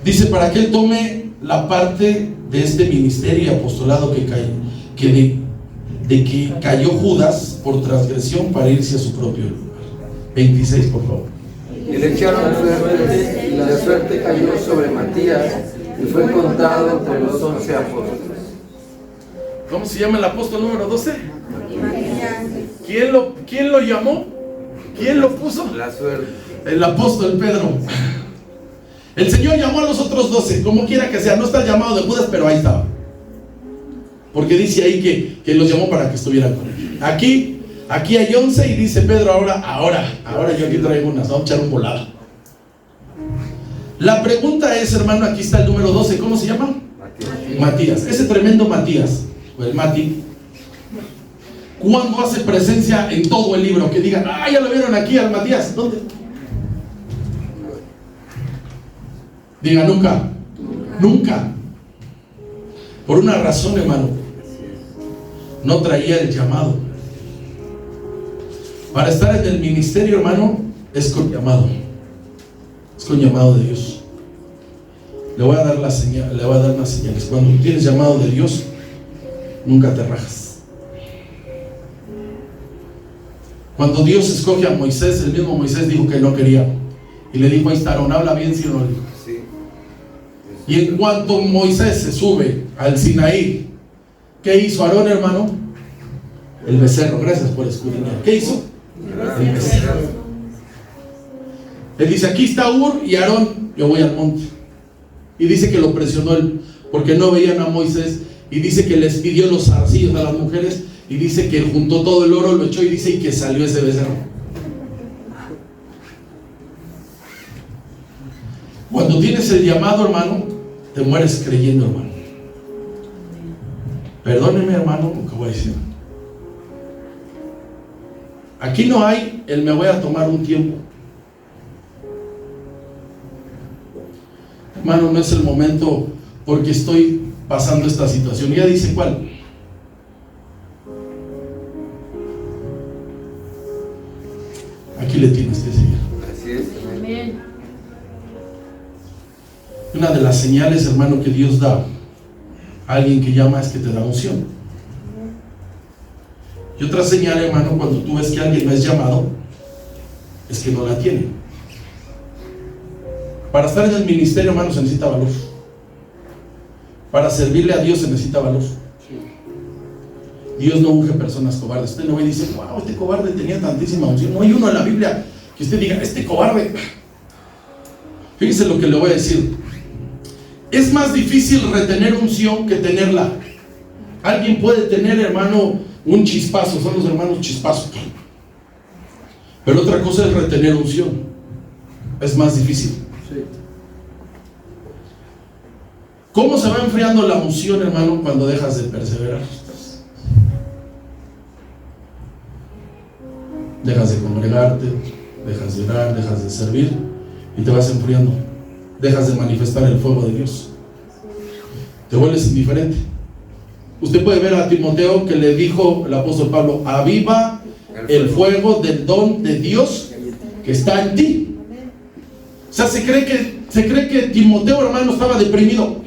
Dice, para que él tome la parte de este ministerio y apostolado de que cayó Judas por transgresión para irse a su propio lugar. 26, por favor.
Y le echaron suerte, y la suerte cayó sobre Matías, y fue contado entre los 11 apóstoles.
¿Cómo se llama el apóstol número 12? ¿Quién lo llamó? ¿Quién lo puso?
La suerte.
El apóstol Pedro. El Señor llamó a los otros 12, como quiera que sea. No está el llamado de Judas, pero ahí estaba. Porque dice ahí que los llamó para que estuvieran con él. Aquí hay 11 y dice Pedro, ahora yo aquí traigo unas, vamos a echar un volado. La pregunta es, hermano, aquí está el número 12, ¿cómo se llama? Matías. Ese tremendo Matías, o el Mati, ¿cuándo hace presencia en todo el libro? Que digan, ya lo vieron aquí al Matías. ¿Dónde? Diga, nunca. Por una razón, hermano, no traía el llamado. Para estar en el ministerio, hermano, es con llamado. Es con llamado de Dios. Le voy a dar unas señales. Cuando tú tienes llamado de Dios, nunca te rajas. Cuando Dios escoge a Moisés, el mismo Moisés dijo que no quería. Y le dijo a Aarón, habla bien, si no.
Sí.
Y en cuanto Moisés se sube al Sinaí, ¿qué hizo Aarón, hermano? El becerro. Gracias por escudriñar. ¿Qué hizo? El becerro. Él dice, aquí está Ur y Aarón, yo voy al monte. Y dice que lo presionó él, porque no veían a Moisés. Y dice que les pidió los zarcillos a las mujeres. Y dice que juntó todo el oro, lo echó y dice y que salió ese becerro. Cuando tienes el llamado, hermano, te mueres creyendo, hermano. Perdóneme, hermano, lo que voy a decir. Aquí no hay el me voy a tomar un tiempo. Hermano, no es el momento porque estoy pasando esta situación. Ya dice cuál. Aquí le tienes que seguir.
Así es.
Amén.
Una de las señales, hermano, que Dios da a alguien que llama es que te da unción. Y otra señal, hermano, cuando tú ves que alguien no es llamado, es que no la tiene. Para estar en el ministerio, hermano, se necesita valor. Para servirle a Dios se necesita valor. Dios no unge personas cobardes. Usted no ve y dice, wow, este cobarde tenía tantísima unción. No hay uno en la Biblia que usted diga, este cobarde. Fíjese lo que le voy a decir. Es más difícil retener unción que tenerla. Alguien puede tener, hermano, un chispazo. Son los hermanos chispazos. Pero otra cosa es retener unción. Es más difícil.
Sí.
¿Cómo se va enfriando la unción, hermano, cuando dejas de perseverar? Dejas de congregarte, dejas de orar, dejas de servir y te vas enfriando. Dejas de manifestar el fuego de Dios. Te vuelves indiferente. Usted puede ver a Timoteo que le dijo el apóstol Pablo, aviva el fuego del don de Dios que está en ti. O sea, se cree que Timoteo, hermano, estaba deprimido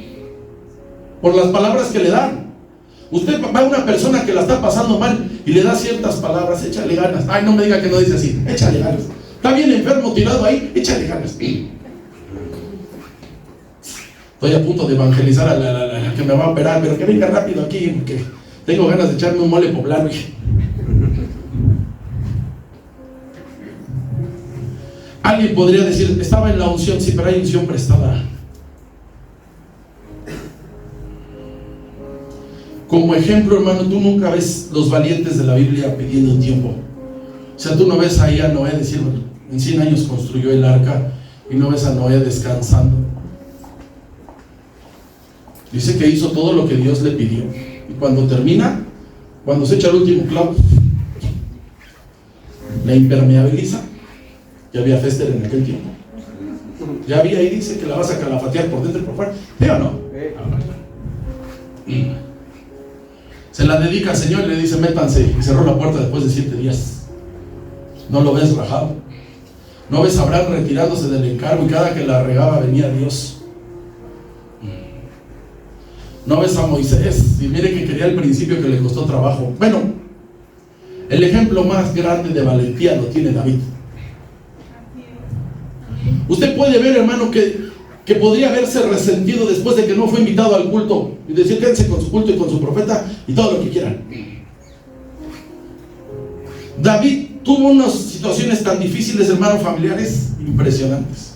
por las palabras que le dan. Usted va a una persona que la está pasando mal y le da ciertas palabras, échale ganas. Ay, no me diga que no dice así, échale ganas. Está bien enfermo, tirado ahí, échale ganas. Estoy a punto de evangelizar a la que me va a operar, pero que venga rápido aquí, porque tengo ganas de echarme un mole poblano. Alguien podría decir, estaba en la unción, sí, pero hay unción prestada. Como ejemplo, hermano, tú nunca ves los valientes de la Biblia pidiendo un tiempo. O sea, tú no ves ahí a Noé decir, bueno, en 100 años construyó el arca, y no ves a Noé descansando. Dice que hizo todo lo que Dios le pidió. Y cuando termina, cuando se echa el último clavo, la impermeabiliza. Ya había Fester en aquel tiempo. Ya había, ahí dice que la vas a calafatear por dentro y por fuera. ¿Sí o no? Se la dedica al Señor y le dice, métanse. Y cerró la puerta después de 7 días. No lo ves rajado. No ves a Abraham retirándose del encargo y cada que la regaba venía Dios. No ves a Moisés. Y mire que quería al principio que le costó trabajo. Bueno, el ejemplo más grande de valentía lo tiene David. Usted puede ver, hermano, que que podría haberse resentido después de que no fue invitado al culto y decir quédense con su culto y con su profeta y todo lo que quieran. David tuvo unas situaciones tan difíciles, hermanos, familiares, impresionantes.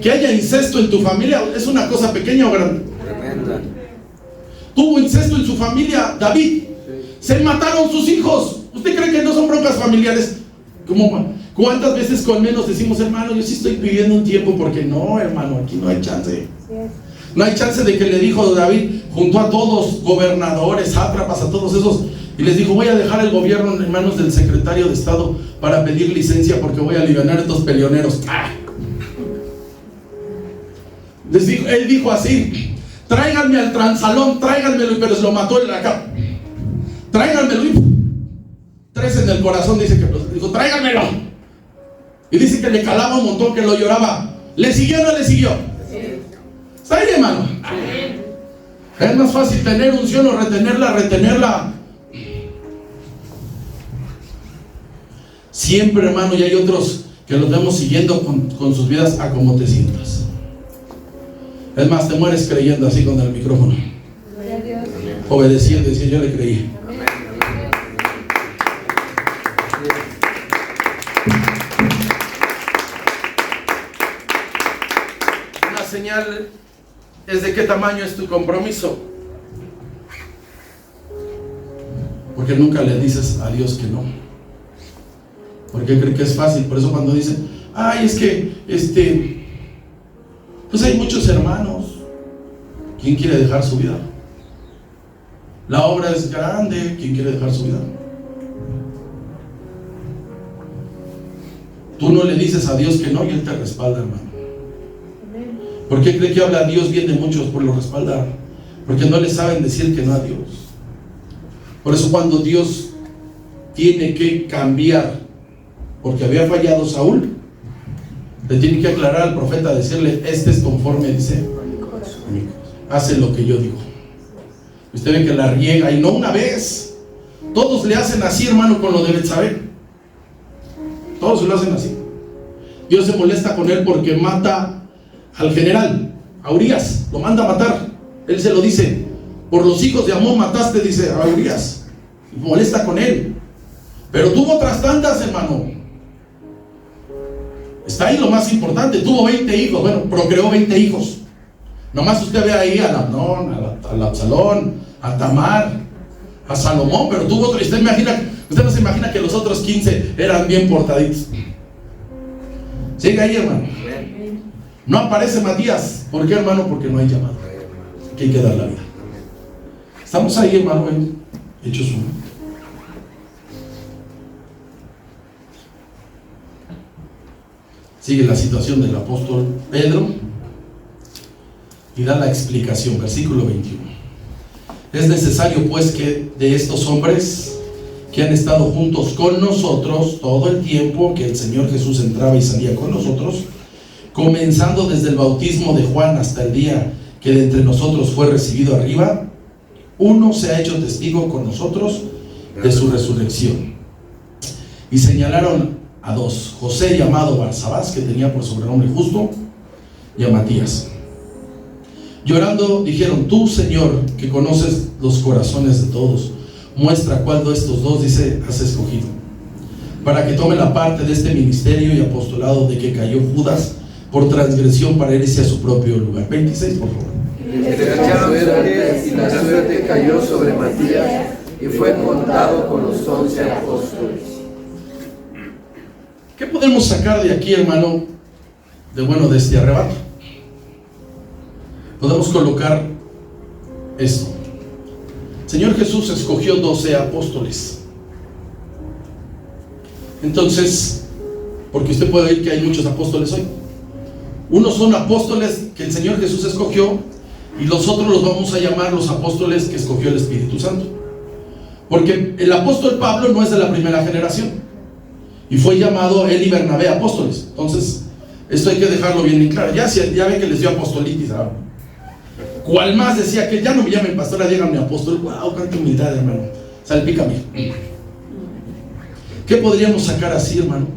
Que haya incesto en tu familia es una cosa pequeña o grande.
Tremenda.
Tuvo incesto en su familia David. Se mataron sus hijos. ¿Usted cree que no son broncas familiares? ¿Cuántas veces con menos decimos, hermano, yo sí estoy pidiendo un tiempo? Porque no, hermano, aquí no hay chance. No hay chance de que le dijo David, juntó a todos, gobernadores, sátrapas, a todos esos, y les dijo, voy a dejar el gobierno en manos del secretario de Estado para pedir licencia porque voy a aliviar a estos peleoneros. ¡Ah! Él dijo así, tráiganme al transalón, tráiganmelo, pero se lo mató en la cama. Tráiganmelo, y 3 en el corazón, dice que dijo, tráiganmelo. Y dice que le calaba un montón, que lo lloraba. ¿Le siguió o no le siguió? Sí. ¿Está ahí, hermano? Sí. Es más fácil tener unción o retenerla. Siempre, hermano, y hay otros que los vemos siguiendo con sus vidas a como te sientas. Es más, te mueres creyendo así con el micrófono. Obedeciendo, decía, yo le creí. Una señal es de qué tamaño es tu compromiso. Porque nunca le dices a Dios que no. Porque cree que es fácil. Por eso cuando dicen, ay, es que pues hay muchos hermanos. ¿Quién quiere dejar su vida? La obra es grande. ¿Quién quiere dejar su vida? Tú no le dices a Dios que no y Él te respalda, hermano. ¿Por qué cree que habla a Dios bien de muchos? Por lo respaldar. Porque no le saben decir que no a Dios. Por eso cuando Dios tiene que cambiar, porque había fallado Saúl, le tiene que aclarar al profeta, decirle, este es conforme, dice, hace lo que yo digo. Usted ve que la riega, y no una vez. Todos le hacen así, hermano, con lo de Betsabé. Todos lo hacen así. Dios se molesta con él porque mata al general, a Urías, lo manda a matar. Él se lo dice, por los hijos de Amón mataste, dice, a Urías. Y molesta con él. Pero tuvo otras tantas, hermano. Está ahí lo más importante, tuvo 20 hijos, bueno, procreó 20 hijos. Nomás usted ve ahí a Amnón, a Absalón, a Tamar, a Salomón, pero tuvo otro. Usted no se imagina que los otros 15 eran bien portaditos. Sigue ahí, hermano. No aparece Matías. ¿Por qué, hermano? Porque no hay llamado. Que hay que dar la vida. Estamos ahí, hermano, en Hechos 1. Sigue la situación del apóstol Pedro y da la explicación, versículo 21. Es necesario pues que de estos hombres que han estado juntos con nosotros todo el tiempo que el Señor Jesús entraba y salía con nosotros, comenzando desde el bautismo de Juan hasta el día que de entre nosotros fue recibido arriba, uno se ha hecho testigo con nosotros de su resurrección. Y señalaron a 2, José llamado Barsabás, que tenía por sobrenombre Justo, y a Matías. Llorando dijeron, tú, Señor, que conoces los corazones de todos, muestra cuál de estos 2, dice, has escogido, para que tome la parte de este ministerio y apostolado de que cayó Judas por transgresión para irse a su propio lugar. 26, por favor.
Y la suerte cayó sobre Matías y fue contado con los 11 apóstoles.
¿Qué podemos sacar de aquí, hermano, de este arrebato? Podemos colocar esto. Señor Jesús escogió 12 apóstoles. Entonces, porque usted puede oír que hay muchos apóstoles hoy. Unos son apóstoles que el Señor Jesús escogió y los otros los vamos a llamar los apóstoles que escogió el Espíritu Santo. Porque el apóstol Pablo no es de la primera generación. Y fue llamado él y Bernabé apóstoles. Entonces, esto hay que dejarlo bien en claro. Ya ve que les dio apostolitis, ¿sabes? Cual más decía que ya no me llamen pastora, díganme apóstol. Wow, cuánta humildad, hermano. Salpícame. ¿Qué podríamos sacar así, hermano?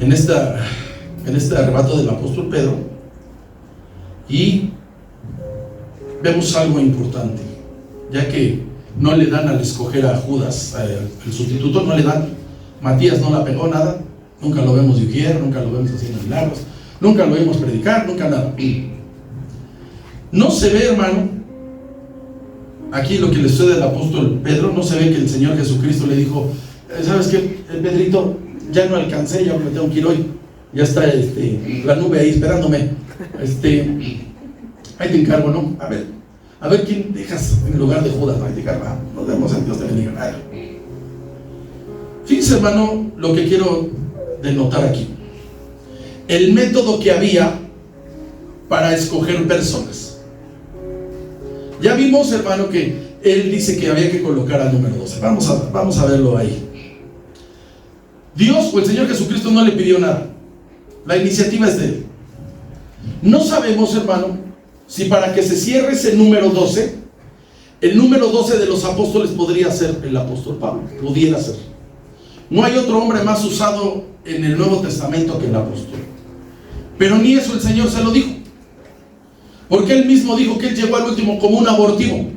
En esta en este arrebato del apóstol Pedro, y vemos algo importante, ya que no le dan al escoger a Judas, el sustituto, no le dan. Matías no la pegó nada, nunca lo vemos de ujier, nunca lo vemos haciendo milagros, nunca lo vemos predicar, nunca nada. No se ve, hermano, aquí lo que le sucede al apóstol Pedro, no se ve que el Señor Jesucristo le dijo: ¿sabes qué, Pedrito? Ya no alcancé, ya me tengo que ir hoy, ya está la nube ahí esperándome, ahí te encargo, ¿no? A ver quién dejas en lugar de Judas, ahí te encargo, nos vemos, en Dios te bendiga. Fíjense, hermano, lo que quiero denotar aquí: el método que había para escoger personas. Ya vimos, hermano, que él dice que había que colocar al número 12. Vamos a verlo ahí. Dios o el Señor Jesucristo no le pidió nada, la iniciativa es de él. No sabemos, hermano, si para que se cierre ese número 12, el número 12 de los apóstoles podría ser el apóstol Pablo, pudiera ser. No hay otro hombre más usado en el Nuevo Testamento que el apóstol. Pero ni eso el Señor se lo dijo, porque él mismo dijo que él llegó al último como un abortivo.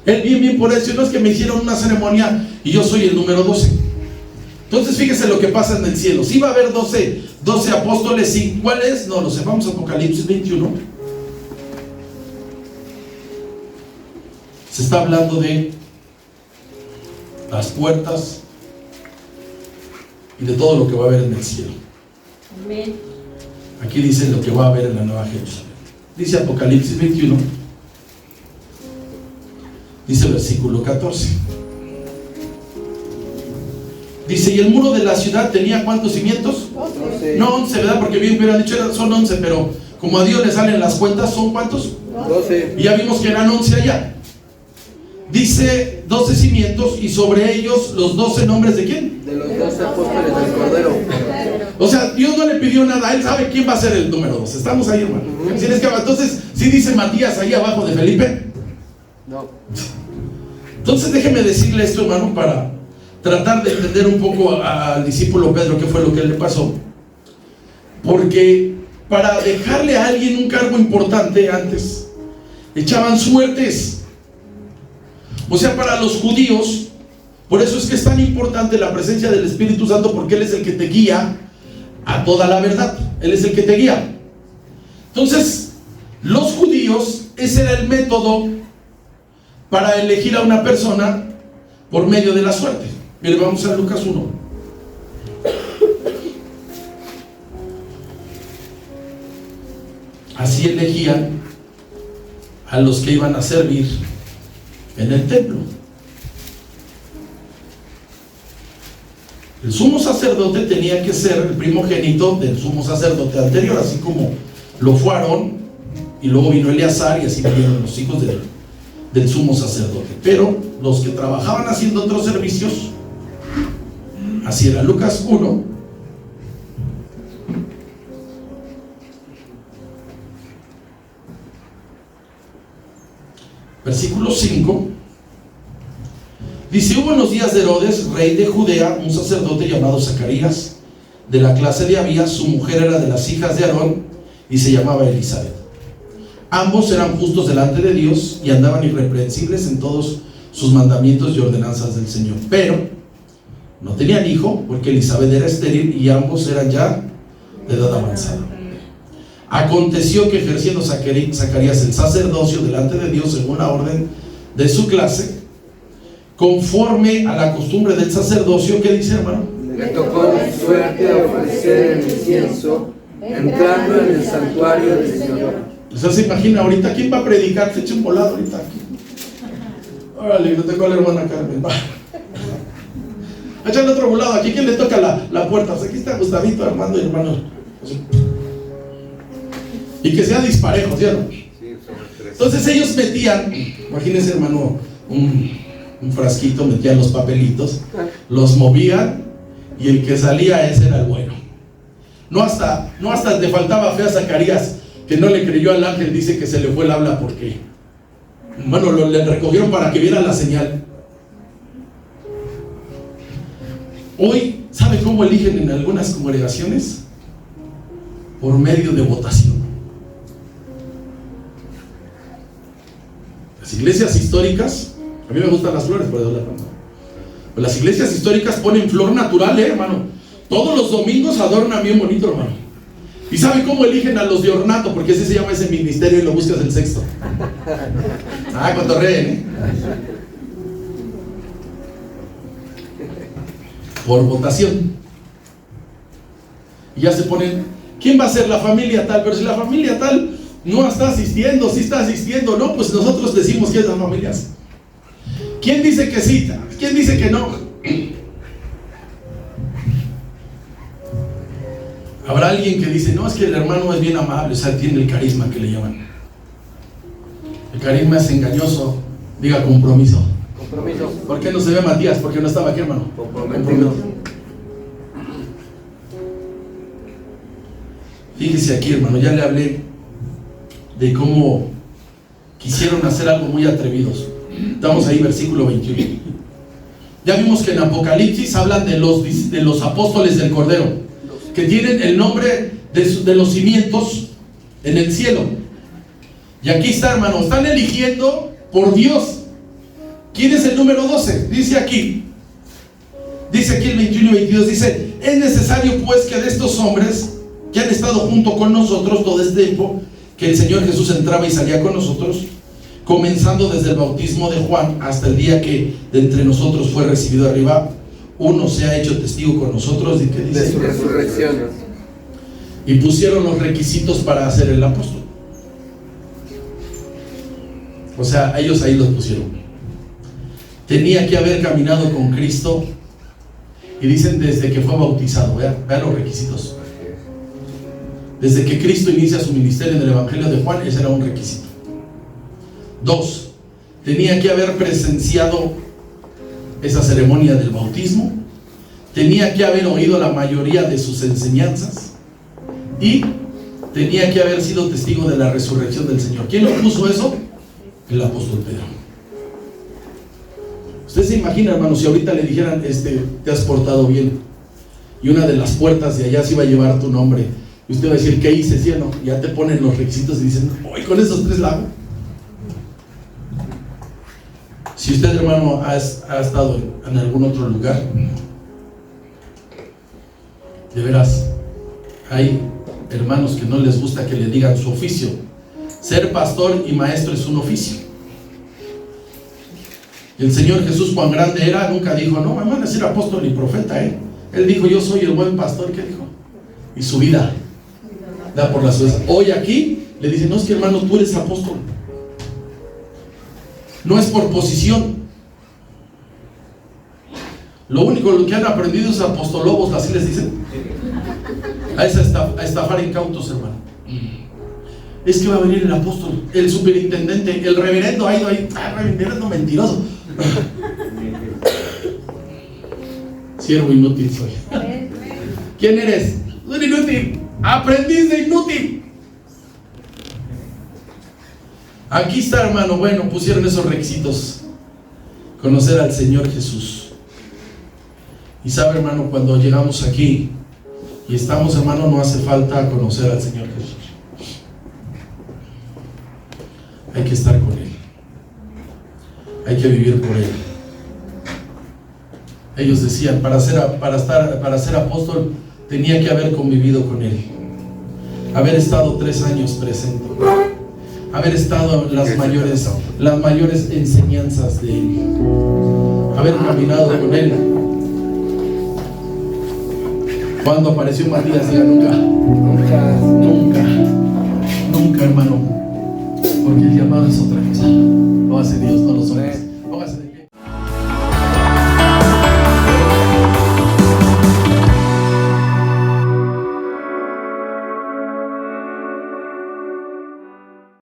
Él bien por eso, no es que me hicieron una ceremonia y yo soy el número 12. Entonces fíjese lo que pasa en el cielo. Si va a haber 12 apóstoles, ¿sí? ¿Cuál es? No lo sé. Vamos a Apocalipsis 21. Se está hablando de las puertas y de todo lo que va a haber en el cielo.
Amén.
Aquí dice lo que va a haber en la Nueva Jerusalén. Dice Apocalipsis 21, dice versículo 14. Dice: y el muro de la ciudad tenía ¿cuántos cimientos?
12.
No 11, ¿verdad? Porque bien hubieran dicho son 11, pero como a Dios le salen las cuentas, ¿son cuántos?
12.
Y ya vimos que eran 11 allá. Dice 12 cimientos, y sobre ellos los 12 nombres ¿de quién?
De los 12 apóstoles del Cordero.
O sea, Dios no le pidió nada, Él sabe quién va a ser el número 12. Estamos ahí, hermano. Entonces, ¿sí dice Matías ahí abajo de Felipe?
No.
Entonces déjeme decirle esto, hermano, para tratar de entender un poco al discípulo Pedro qué fue lo que le pasó. Porque para dejarle a alguien un cargo importante antes, echaban suertes. O sea, para los judíos, por eso es que es tan importante la presencia del Espíritu Santo, porque Él es el que te guía a toda la verdad. Él es el que te guía. Entonces, los judíos, ese era el método para elegir a una persona por medio de la suerte. Mire, vamos a Lucas 1. Así elegían a los que iban a servir en el templo. El sumo sacerdote tenía que ser el primogénito del sumo sacerdote anterior, así como lo fue Aarón, y luego vino Eleazar, y así vinieron los hijos del sumo sacerdote. Pero los que trabajaban haciendo otros servicios, así era. Lucas 1, versículo 5, dice: hubo en los días de Herodes, rey de Judea, un sacerdote llamado Zacarías, de la clase de Abías. Su mujer era de las hijas de Aarón y se llamaba Elizabeth. Ambos eran justos delante de Dios y andaban irreprensibles en todos sus mandamientos y ordenanzas del Señor. Pero no tenían hijo, porque Elizabeth era estéril y ambos eran ya de edad avanzada. Aconteció que, ejerciendo Zacarías el sacerdocio delante de Dios según la orden de su clase, conforme a la costumbre del sacerdocio, ¿qué dice, hermano?
Le tocó suerte a ofrecer el incienso entrando en el santuario del Señor.
O sea, se imagina ahorita, ¿quién va a predicar? Se echa un volado ahorita aquí. Órale, le tocó a la hermana Carmen. Va. Echarle otro volado aquí. ¿Quién le toca la puerta? O sea, aquí está Gustavito, Armando y hermano. Y que sea disparejo, ¿cierto? Entonces ellos metían, imagínense, hermano, un frasquito, metían los papelitos, los movían, y el que salía ese era el bueno. No hasta le faltaba fe a Zacarías, que no le creyó al ángel. Dice que se le fue el habla porque, bueno, le recogieron para que viera la señal. Hoy, ¿sabe cómo eligen en algunas congregaciones? por medio de votación. Las iglesias históricas, a mí me gustan las flores, por eso las planto. Pues las iglesias históricas ponen flor natural, hermano. Todos los domingos adornan bien bonito, hermano. ¿Y sabe cómo eligen a los de ornato? Porque así se llama ese ministerio y lo buscas el sexto. Ah, cuando reen, por votación. Y ya se ponen, ¿quién va a ser la familia tal? Pero si la familia tal no está asistiendo, si está asistiendo, no, pues nosotros decimos que es las familias. ¿Quién dice que sí? ¿Quién dice que no? Habrá alguien que dice, no, es que el hermano es bien amable, o sea, tiene el carisma que le llaman. El carisma es engañoso. Diga compromiso.
Compromiso.
¿Por qué no se ve Matías? Porque no estaba aquí, hermano.
Comprometido.
Fíjese aquí, hermano, ya le hablé de cómo quisieron hacer algo muy atrevidos. Estamos ahí, versículo 21. Ya vimos que en Apocalipsis hablan de los apóstoles del Cordero, que tienen el nombre de los cimientos en el cielo. Y aquí está, hermano, están eligiendo por Dios. ¿Quién es el número 12? Dice aquí el 21 y 22, dice: es necesario pues que de estos hombres que han estado junto con nosotros todo este tiempo, que el Señor Jesús entraba y salía con nosotros, comenzando desde el bautismo de Juan hasta el día que de entre nosotros fue recibido arriba, uno se ha hecho testigo con nosotros de que dice
de su resurrección.
Y pusieron los requisitos para hacer el apóstol. O sea, ellos ahí los pusieron. Tenía que haber caminado con Cristo, y dicen desde que fue bautizado. Vean los requisitos. Desde que Cristo inicia su ministerio en el Evangelio de Juan, ese era un requisito. 2, tenía que haber presenciado esa ceremonia del bautismo, tenía que haber oído la mayoría de sus enseñanzas y tenía que haber sido testigo de la resurrección del Señor. ¿Quién lo puso eso? El apóstol Pedro. Usted se imagina, hermano, si ahorita le dijeran, te has portado bien, y una de las puertas de allá se iba a llevar tu nombre, y usted va a decir, ¿qué hice? ¿Sí o no? Ya te ponen los requisitos y dicen, hoy con esos 3 la hago. Si usted, hermano, ha estado en algún otro lugar, de veras, hay hermanos que no les gusta que le digan su oficio. Ser pastor y maestro es un oficio. Y el Señor Jesús, cuán grande era, nunca dijo, no, me van a ser apóstol ni profeta, Él dijo, yo soy el buen pastor. ¿Qué dijo? Y su vida da por las ovejas. Hoy aquí le dicen, no, es que hermano, tú eres apóstol. No es por posición. Lo único que han aprendido es apostolobos, así les dicen. A estafar incautos, hermano. Es que va a venir el apóstol, el superintendente, el reverendo, ha ido ahí, reverendo mentiroso. Siervo inútil soy. ¿Quién eres? Un inútil, aprendiz de inútil. Aquí está, hermano. Bueno, pusieron esos requisitos: conocer al Señor Jesús. Y sabe, hermano, cuando llegamos aquí y estamos, hermano, no hace falta conocer al Señor Jesús. Hay que estar con Él. Hay que vivir por Él. Ellos decían, para ser apóstol tenía que haber convivido con Él, haber estado 3 años presente, haber estado en las mayores enseñanzas de Él, haber caminado con Él. Cuando apareció Matías, diga nunca, hermano, porque el llamado es otra cosa. Lo hace Dios, no los hombres.